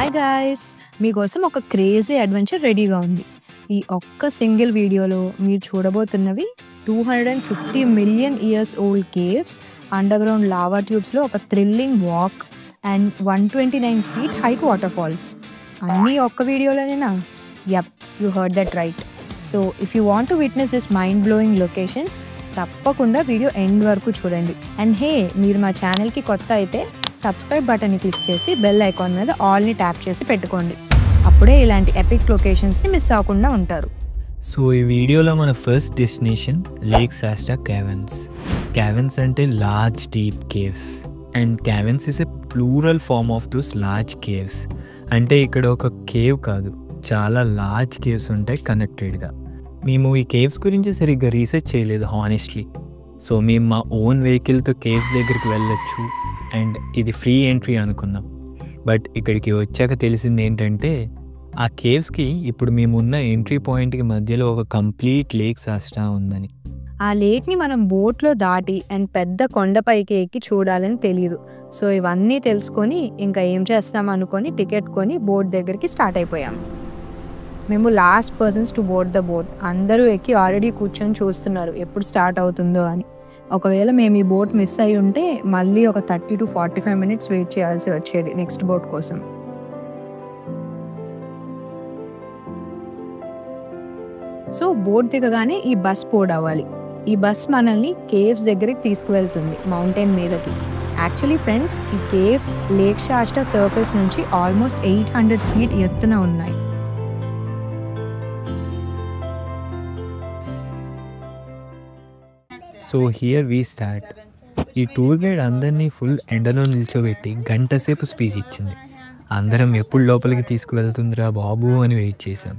Hi guys! మీకోసం ఒక crazy adventure రెడీగా ఉంది. ఈ ఒక్క సింగిల్ వీడియోలో మీరు చూడబోతున్నవి 250 million years old caves, underground lava ట్యూబ్స్‌లో ఒక thrilling walk and 129 feet height water falls. అన్నీ ఒక్క వీడియోలోనేనా? Yup, you heard that right. So if you want to witness this mind blowing locations, తప్పకుండా వీడియో ఎండ్ వరకు చూడండి. అండ్ హే, మీరు మా ఛానల్కి కొత్త అయితే సబ్స్క్రైబ్ బటన్ని క్లిక్ చేసి బెల్ ఐకాన్ మీద ఆల్ని ట్యాప్ చేసి పెట్టుకోండి. అప్పుడే ఇలాంటి ఎపిక్ లొకేషన్స్ని మిస్ అవ్వకుండా ఉంటారు. సో ఈ వీడియోలో మన first destination Lake Shasta Caverns. Caverns అంటే large deep caves, and caverns is a plural form of those large caves. అంటే ఇక్కడ ఒక కేవ్ కాదు, చాలా లార్జ్ కేవ్స్ ఉంటాయి కనెక్టెడ్గా. మేము ఈ కేవ్స్ గురించి సరిగ్గా రీసెర్చ్ చేయలేదు హానెస్ట్లీ. సో మేము మా ఓన్ వెహికల్తో కేవ్స్ దగ్గరికి వెళ్ళొచ్చు అండ్ ఇది ఫ్రీ ఎంట్రీ అనుకున్నాం. బట్ ఇక్కడికి వచ్చాక తెలిసింది ఏంటంటే ఆ కేవ్స్కి ఇప్పుడు మేమున్న ఎంట్రీ పాయింట్కి మధ్యలో ఒక కంప్లీట్ లేక్ శాస్టా ఉందని. ఆ లేక్ని మనం బోట్లో దాటి అండ్ పెద్ద కొండపైకి ఎక్కి చూడాలని తెలియదు. సో ఇవన్నీ తెలుసుకొని ఇంకా ఏం చేస్తాం అనుకొని టికెట్ కొని బోట్ దగ్గరికి స్టార్ట్ అయిపోయాం. మేము last persons to board the boat. అందరూ ఎక్కి ఆల్రెడీ కూర్చొని చూస్తున్నారు ఎప్పుడు స్టార్ట్ అవుతుందో అని. ఒకవేళ మేము ఈ బోట్ మిస్ అయి ఉంటే మళ్ళీ ఒక 30 to 45 మినిట్స్ వెయిట్ చేయాల్సి వచ్చేది నెక్స్ట్ బోట్ కోసం. సో బోట్ దిగగానే ఈ బస్ బోర్డ్ అవ్వాలి. ఈ బస్ మనల్ని కేవ్స్ దగ్గరికి తీసుకువెళ్తుంది, మౌంటైన్ మీదకి. యాక్చువల్లీ ఫ్రెండ్స్, ఈ కేవ్స్ లేక్ శాస్టా సర్ఫేస్ నుంచి ఆల్మోస్ట్ 800 ఫీట్ ఎత్తున ఉన్నాయి. So here we start. ఈ టూర్ గైడ్ అందరినీ ఫుల్ ఎండలో నిల్చోబెట్టి గంట సేపు స్పీచ్ ఇచ్చింది. అందరం ఎప్పుడు లోపలికి తీసుకువెళ్తుందిరా బాబు అని వెయిట్ చేసాం.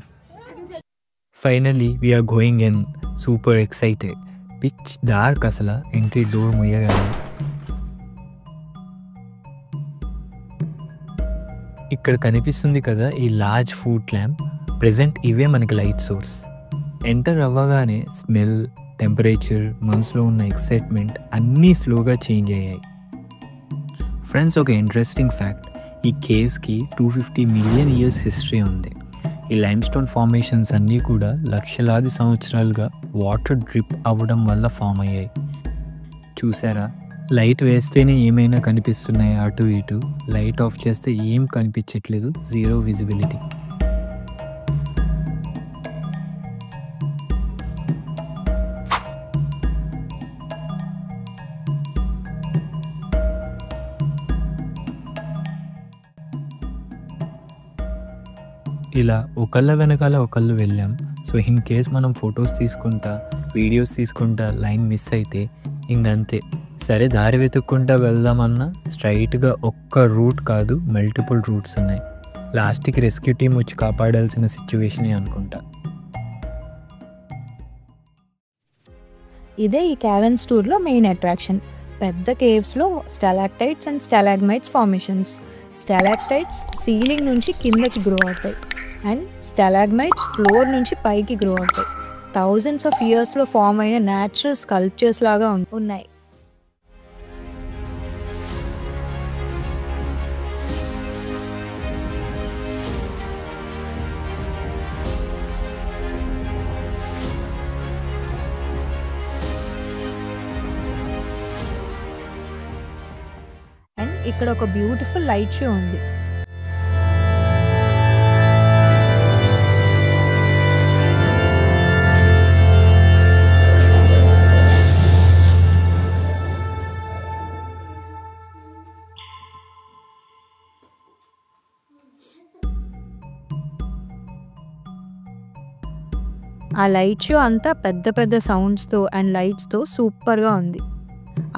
Finally we're going in, super excited. Pitch dark అసలు. ఎంట్రీ డోర్ ముయ్యగానే ఇక్కడ కనిపిస్తుంది కదా ఈ లార్జ్ ఫుడ్ ల్యాంప్. ప్రెజెంట్ ఇవే మనకి లైట్ సోర్స్. ఎంటర్ అవ్వగానే స్మెల్, టెంపరేచర్, మనసులో ఉన్న ఎక్సైట్మెంట్ అన్నీ స్లోగా చేంజ్ అయ్యాయి. ఫ్రెండ్స్, ఒక ఇంట్రెస్టింగ్ ఫ్యాక్ట్, ఈ కేవ్స్కి 250 మిలియన్ ఇయర్స్ హిస్టరీ ఉంది. ఈ లైమ్స్టోన్ ఫార్మేషన్స్ అన్నీ కూడా లక్షలాది సంవత్సరాలుగా వాటర్ డ్రిప్ అవ్వడం వల్ల ఫామ్ అయ్యాయి. చూసారా, లైట్ వేస్తేనే ఏమైనా కనిపిస్తున్నాయి అటు ఇటు, లైట్ ఆఫ్ చేస్తే ఏం కనిపించట్లేదు, జీరో విజిబిలిటీ. ఇలా ఒకళ్ళ వెనకాల ఒకళ్ళు వెళ్ళాం. సో ఇన్ కేస్ మనం ఫొటోస్ తీసుకుంటా, వీడియోస్ తీసుకుంటా లైన్ మిస్ అయితే ఇంకంతే. సరే దారి వెతుక్కుంటా వెళ్దామన్నా స్ట్రైట్గా ఒక్క రూట్ కాదు, మల్టిపుల్ రూట్స్ ఉన్నాయి. లాస్ట్కి రెస్క్యూ టీం వచ్చి కాపాడాల్సిన సిచ్యువేషనే అనుకుంటా. ఇదే ఈ క్యావెన్స్ టూర్లో మెయిన్ అట్రాక్షన్. పెద్ద కేవ్స్లో స్టాలాక్టైట్స్ అండ్ స్టాలాగ్మైట్స్ ఫార్మేషన్స్. స్టాలాక్టైట్స్ సీలింగ్ నుంచి కిందకి గ్రో అవుతాయి అండ్ స్టాలాగ్మైట్స్ ఫ్లోర్ నుంచి పైకి గ్రో అవుతాయి. థౌజండ్స్ ఆఫ్ ఇయర్స్లో ఫామ్ అయిన న్యాచురల్ స్కల్ప్చర్స్ లాగా ఉన్నాయి. అండ్ ఇక్కడ ఒక బ్యూటిఫుల్ లైట్ షో ఉంది. ఆ లైట్ షో అంతా పెద్ద పెద్ద సౌండ్స్తో అండ్ లైట్స్తో సూపర్గా ఉంది.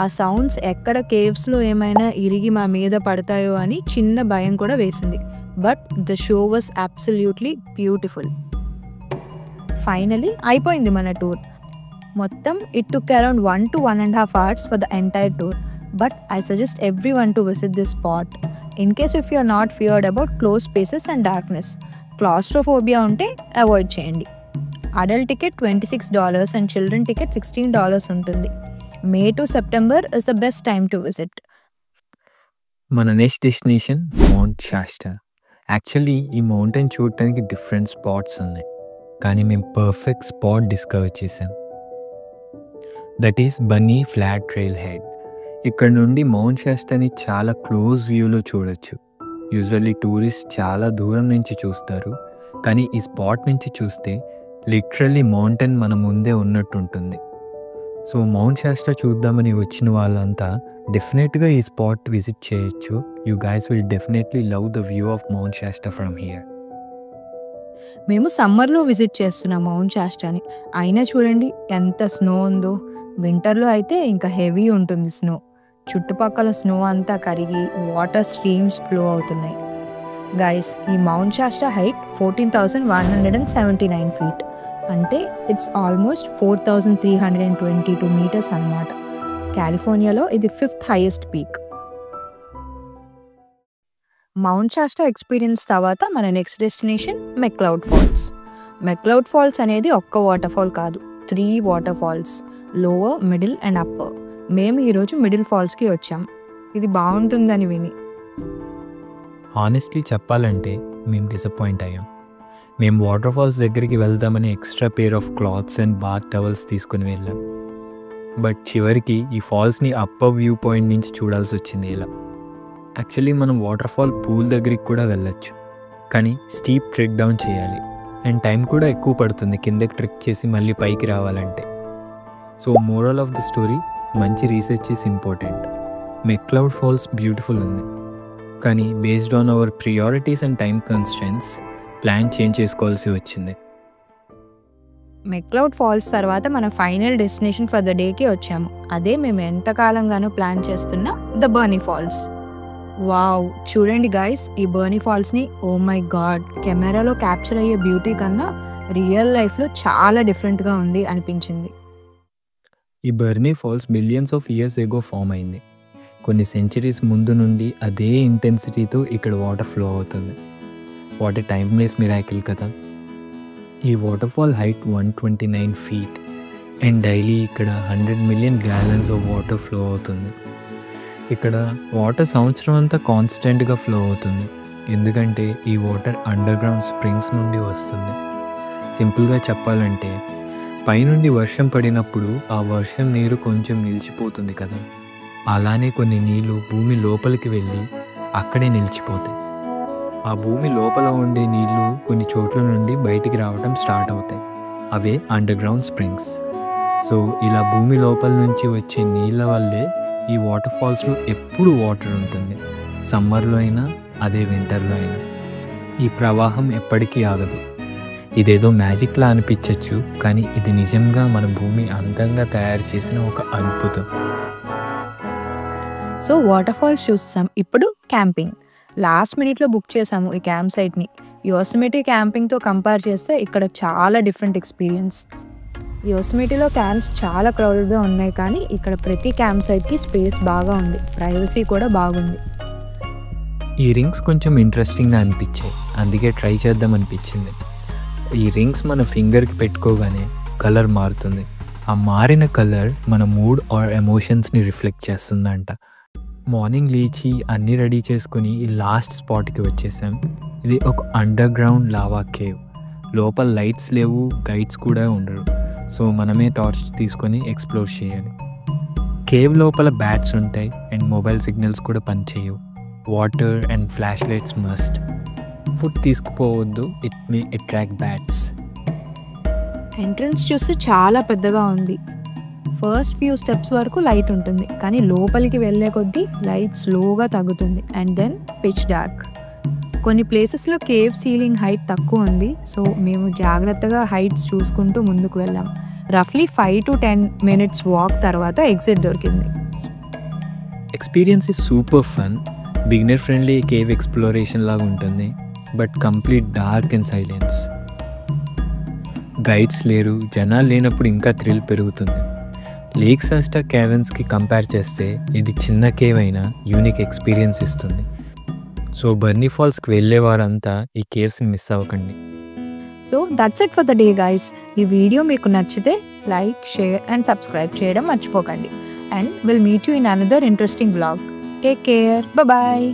ఆ సౌండ్స్ ఎక్కడ కేవ్స్లో ఏమైనా ఇరిగి మా మీద పడతాయో అని చిన్న భయం కూడా వేసింది. But the show was absolutely beautiful. Finally అయిపోయింది మన టూర్ మొత్తం. It took around 1 to 1.5 hours for the entire tour. But I suggest everyone to visit this spot in case if you are not feared about closed spaces and darkness. Claustrophobia ఉంటే avoid చేయండి. Adult ticket $26 and children ticket $16 ఉంటుంది. May to September is the best time to visit. మన next destination mount Shasta. Actually ఈ mountain చూడటానికి different spots ఉన్నాయి, కానీ మేము perfect spot discover చేసాం. That is Bunny Flat trailhead. ఇక్కడ నుండి మౌంట్ శాస్తాని చాలా క్లోజ్ వ్యూలో చూడొచ్చు. యూజువల్లీ టూరిస్ట్ చాలా దూరం నుంచి చూస్తారు, కానీ ఈ స్పాట్ నుంచి చూస్తే లిటరల్లీ మౌంటైన్ మన ముందే ఉన్నట్టు ఉంటుంది. సో మౌంట్ శాస్తా చూద్దామని వచ్చిన వాళ్ళంతా డెఫినెట్గా ఈ స్పాట్ విజిట్ చేయొచ్చు. You guys will definitely love the view of mount Shasta from here. మేము సమ్మర్లో విజిట్ చేస్తున్నాం మౌంట్ శాస్టాని. అయినా చూడండి ఎంత స్నో ఉందో. వింటర్లో అయితే ఇంకా హెవీ ఉంటుంది స్నో. చుట్టుపక్కల స్నో అంతా కరిగి వాటర్ స్ట్రీమ్స్ ఫ్లో అవుతున్నాయి. గైస్, ఈ మౌంట్ శాస్తా హైట్ 14,179 feet, అంటే ఇట్స్ ఆల్మోస్ట్ 4,322 meters అన్నమాట. కాలిఫోర్నియాలో ఇది 5th highest peak. Mount Shasta experience తర్వాత మన next destination McCloud Falls. McCloud Falls అనేది ఒక్క వాటర్ ఫాల్ కాదు, 3 waterfalls, lower, middle and upper. మేము ఈరోజు మిడిల్ ఫాల్స్కి వచ్చాం. ఇది బాగుంటుందని విని. హానెస్ట్లీ చెప్పాలంటే మేము డిసప్పాయింట్ అయ్యాం. మేము వాటర్ ఫాల్స్ దగ్గరికి వెళ్దామని extra pair of clothes and bath towels తీసుకుని వెళ్ళాం. బట్ చివరికి ఈ ఫాల్స్ని అప్పర్ వ్యూ పాయింట్ నుంచి చూడాల్సి వచ్చింది. ఇలా యాక్చువల్లీ మనం వాటర్ ఫాల్ పూల్ దగ్గరికి కూడా వెళ్ళొచ్చు, కానీ స్టీప్ ట్రెక్ డౌన్ చేయాలి అండ్ టైం కూడా ఎక్కువ పడుతుంది కిందకి ట్రెక్ చేసి మళ్ళీ పైకి రావాలంటే. So moral of the story, మంచి research is important. McCloud Falls beautiful ఉంది, కానీ based on our priorities and time constraints plan change చేసుకోవాల్సి వచ్చింది. మెక్లౌడ్ ఫాల్స్ తర్వాత మన ఫైనల్ డెస్టినేషన్ ఫర్ ద డేకి వచ్చాము. అదే మేము ఎంతకాలంగానో ప్లాన్ చేస్తున్న ద బర్నీ ఫాల్స్. వావ్, చూడండి గైస్ ఈ బర్నీ ఫాల్స్ని. ఓ మై గాడ్, కెమెరాలో క్యాప్చర్ అయ్యే బ్యూటీ కన్నా రియల్ లైఫ్లో చాలా డిఫరెంట్గా ఉంది అనిపించింది. ఈ Burney Falls billions of years ago form అయింది. కొన్ని సెంచరీస్ ముందు నుండి అదే ఇంటెన్సిటీతో ఇక్కడ వాటర్ ఫ్లో అవుతుంది. వాట్ ఏ టైమ్లెస్ మిరాకిల్ కదా. ఈ water fall height 129 feet and daily ఇక్కడ 100 million gallons of water flow అవుతుంది. ఇక్కడ వాటర్ సంవత్సరం అంతా కాన్స్టెంట్గా ఫ్లో అవుతుంది, ఎందుకంటే ఈ వాటర్ అండర్ గ్రౌండ్ స్ప్రింగ్స్ నుండి వస్తుంది. సింపుల్గా చెప్పాలంటే పైనుండి వర్షం పడినప్పుడు ఆ వర్షం నీరు కొంచెం నిలిచిపోతుంది కదా, అలానే కొన్ని నీళ్లు భూమి లోపలికి వెళ్ళి అక్కడే నిలిచిపోతాయి. ఆ భూమి లోపల ఉండే నీళ్లు కొన్ని చోట్ల నుండి బయటికి రావటం స్టార్ట్ అవుతాయి. అవే అండర్ గ్రౌండ్ స్ప్రింగ్స్. సో ఇలా భూమి లోపల నుంచి వచ్చే నీళ్ళ వల్లే ఈ వాటర్ ఫాల్స్లో ఎప్పుడు వాటర్ ఉంటుంది. సమ్మర్లో అయినా అదే వింటర్లో అయినా ఈ ప్రవాహం ఎప్పటికీ ఆగదు. ఇదేదో మ్యాజిక్లా అనిపించవచ్చు, కానీ ఇది నిజంగా మన భూమి అందంగా తయారు చేసిన ఒక అద్భుతం. సో వాటర్ ఫాల్స్ చూసేసాం. ఇప్పుడు క్యాంపింగ్. లాస్ట్ మినిట్లో బుక్ చేసాము ఈ క్యాంప్ సైట్ని. యోసెమిటీ క్యాంపింగ్తో కంపేర్ చేస్తే ఇక్కడ చాలా డిఫరెంట్ ఎక్స్పీరియన్స్. యోసెమిటీలో క్యాంప్స్ చాలా క్రౌడెడ్గా ఉన్నాయి, కానీ ఇక్కడ ప్రతి క్యాంప్ సైట్కి స్పేస్ బాగా ఉంది, ప్రైవసీ కూడా బాగుంది. ఈ రింగ్స్ కొంచెం ఇంట్రెస్టింగ్గా అనిపించాయి, అందుకే ట్రై చేద్దాం అనిపించింది. ఈ రింగ్స్ మన ఫింగర్కి పెట్టుకోగానే కలర్ మారుతుంది. ఆ మారిన కలర్ మన మూడ్ ఆర్ ఎమోషన్స్ని రిఫ్లెక్ట్ చేస్తుందంట. మార్నింగ్ లేచి అన్నీ రెడీ చేసుకుని ఈ లాస్ట్ స్పాట్కి వచ్చేసాం. ఇది ఒక అండర్ గ్రౌండ్ లావా కేవ్. లోపల లైట్స్ లేవు, గైడ్స్ కూడా ఉండరు. సో మనమే టార్చ్ తీసుకొని ఎక్స్ప్లోర్ చేయాలి. కేవ్ లోపల బ్యాట్స్ ఉంటాయి అండ్ మొబైల్ సిగ్నల్స్ కూడా పనిచేయవు. Water and flash lights must. Food తీసుకుపోవద్దు, it may attract bats. Entrance చూస్తే చాలా పెద్దగా ఉంది. ఫస్ట్ ఫ్యూ స్టెప్స్ వరకు లైట్ ఉంటుంది, కానీ లోపలికి వెళ్ళే కొద్దీ లైట్ స్లోగా తగ్గుతుంది అండ్ దెన్ పిచ్ డార్క్. కొన్ని ప్లేసెస్లో కేవ్ సీలింగ్ హైట్ తక్కువ ఉంది, సో మేము జాగ్రత్తగా హైట్స్ చూసుకుంటూ ముందుకు వెళ్ళాం. రఫ్లీ 5 to 10 minutes వాక్ తర్వాత ఎగ్జిట్ దొరికింది. Experience is super fun. Beginner friendly cave exploration లాగా ఉంటుంది, but complete dark and silence. Guides లేరు, జనాలు లేనప్పుడు ఇంకా థ్రిల్ పెరుగుతుంది. లేక్ శాస్తా కేవెన్స్కి కంపేర్ చేస్తే ఇది చిన్న కేవ్ అయినా యూనిక్ ఎక్స్పీరియన్స్ ఇస్తుంది. సో బర్నీ ఫాల్స్కి వెళ్ళే వారంతా ఈ కేవ్స్ని మిస్ అవ్వకండి. So that's it for the day guys. ఈ వీడియో మీకు నచ్చితే లైక్, షేర్ అండ్ సబ్స్క్రైబ్ చేయడం మర్చిపోకండి. And will meet you in another interesting vlog. Take care, bye.